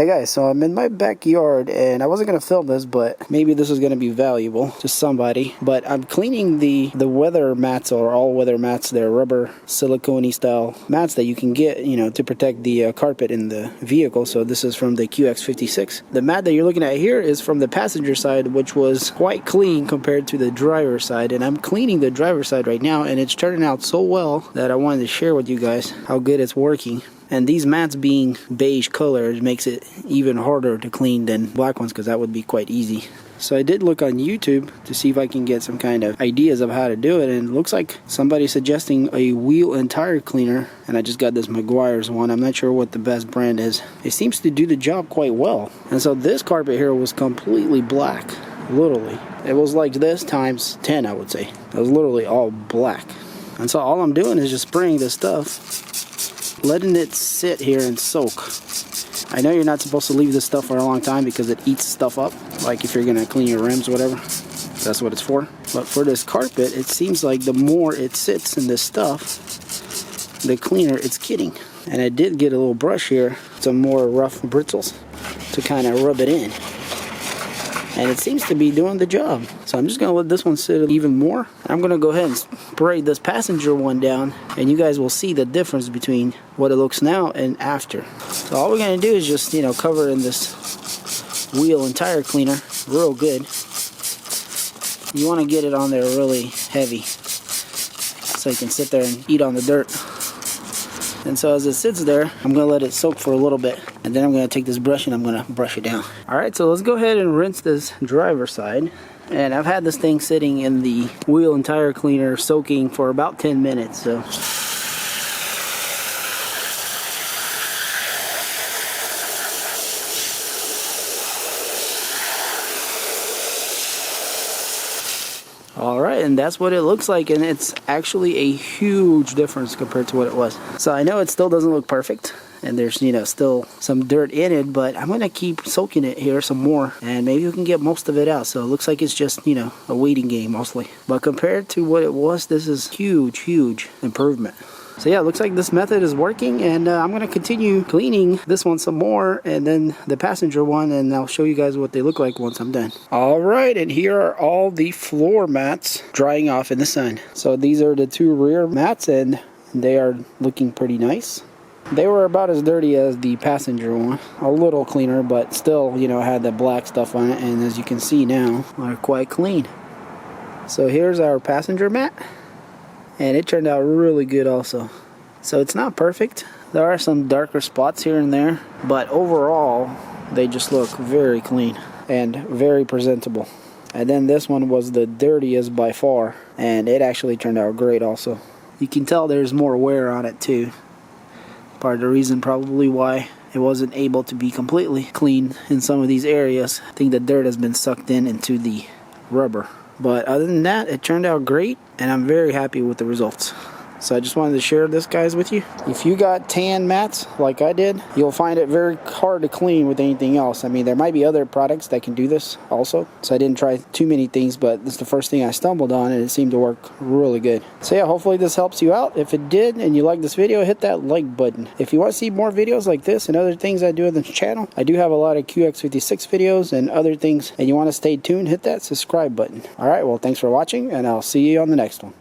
Hey guys, so I'm in my backyard and I wasn't going to film this, but maybe this is going to be valuable to somebody. But I'm cleaning the weather mats, or all weather mats. They're rubber silicone style mats that you can get, you know, to protect the carpet in the vehicle. So this is from the QX56. The mat that you're looking at here is from the passenger side, which was quite clean compared to the driver's side. And I'm cleaning the driver's side right now, and it's turning out so well that I wanted to share with you guys how good it's working. And these mats being beige colored makes it even harder to clean than black ones, because that would be quite easy. So I did look on YouTube to see if I can get some kind of ideas of how to do it, and it looks like somebody's suggesting a wheel and tire cleaner, and I just got this Meguiar's one. I'm not sure what the best brand is. It seems to do the job quite well. And so this carpet here was completely black, literally. It was like this times 10, I would say. It was literally all black. And so all I'm doing is just spraying this stuff, letting it sit here and soak. I know you're not supposed to leave this stuff for a long time because it eats stuff up, like if you're gonna clean your rims or whatever. That's what it's for. But for this carpet, it seems like the more it sits in this stuff, the cleaner it's getting. And I did get a little brush here, some more rough bristles to kind of rub it in. And it seems to be doing the job. So I'm just going to let this one sit even more. I'm going to go ahead and spray this passenger one down, and you guys will see the difference between what it looks now and after. So all we're going to do is just, you know, cover in this wheel and tire cleaner real good. You want to get it on there really heavy so you can sit there and eat on the dirt. And so as it sits there, I'm going to let it soak for a little bit. And then I'm going to take this brush and I'm going to brush it down. Alright, so let's go ahead and rinse this driver's side. And I've had this thing sitting in the wheel and tire cleaner soaking for about 10 minutes. So alright, and that's what it looks like, and it's actually a huge difference compared to what it was. So I know it still doesn't look perfect, and there's, you know, still some dirt in it, but I'm going to keep soaking it here some more, and maybe we can get most of it out. So it looks like it's just, you know, a waiting game mostly. But compared to what it was, this is huge improvement. So yeah, it looks like this method is working, and I'm going to continue cleaning this one some more, and then the passenger one, and I'll show you guys what they look like once I'm done. Alright, and here are all the floor mats drying off in the sun. So these are the two rear mats, and they are looking pretty nice. They were about as dirty as the passenger one. A little cleaner, but still, you know, had the black stuff on it, and as you can see now, they're quite clean. So here's our passenger mat. And it turned out really good also. So it's not perfect. There are some darker spots here and there, but overall they just look very clean and very presentable. And then this one was the dirtiest by far, and it actually turned out great also. You can tell there's more wear on it too. Part of the reason probably why it wasn't able to be completely clean in some of these areas. I think the dirt has been sucked into the rubber. But other than that, it turned out great, and I'm very happy with the results. So I just wanted to share this, guys, with you. If you got tan mats like I did, you'll find it very hard to clean with anything else. I mean, there might be other products that can do this also. So I didn't try too many things, but this is the first thing I stumbled on, and it seemed to work really good. So yeah, hopefully this helps you out. If it did and you like this video, hit that like button. If you want to see more videos like this and other things I do on this channel, I do have a lot of QX56 videos and other things, and you want to stay tuned, hit that subscribe button. Alright, well, thanks for watching, and I'll see you on the next one.